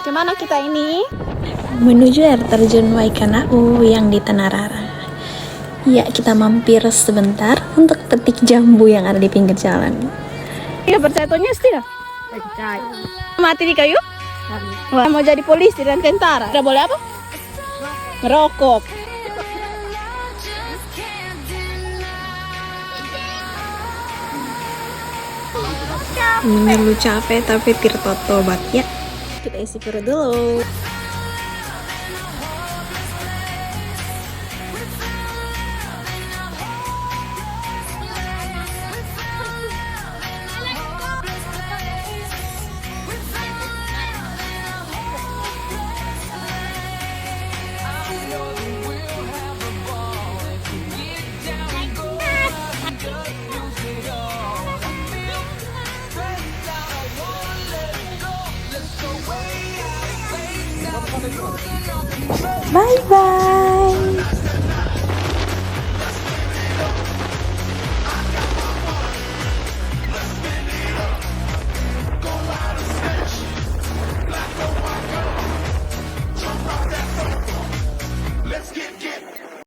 Kemana kita ini? Menuju air terjun Waikanau yang di Tanarara. Ya, kita mampir sebentar untuk petik jambu yang ada di pinggir jalan. Iya, percaya tonya setia? Percaya. Mati di kayu? Wah, mau jadi polisi dan tentara. Tidak boleh apa? Ngerokok. Lu capek tapi tirto tobat ya. Kita isi perut dulu. Bye bye.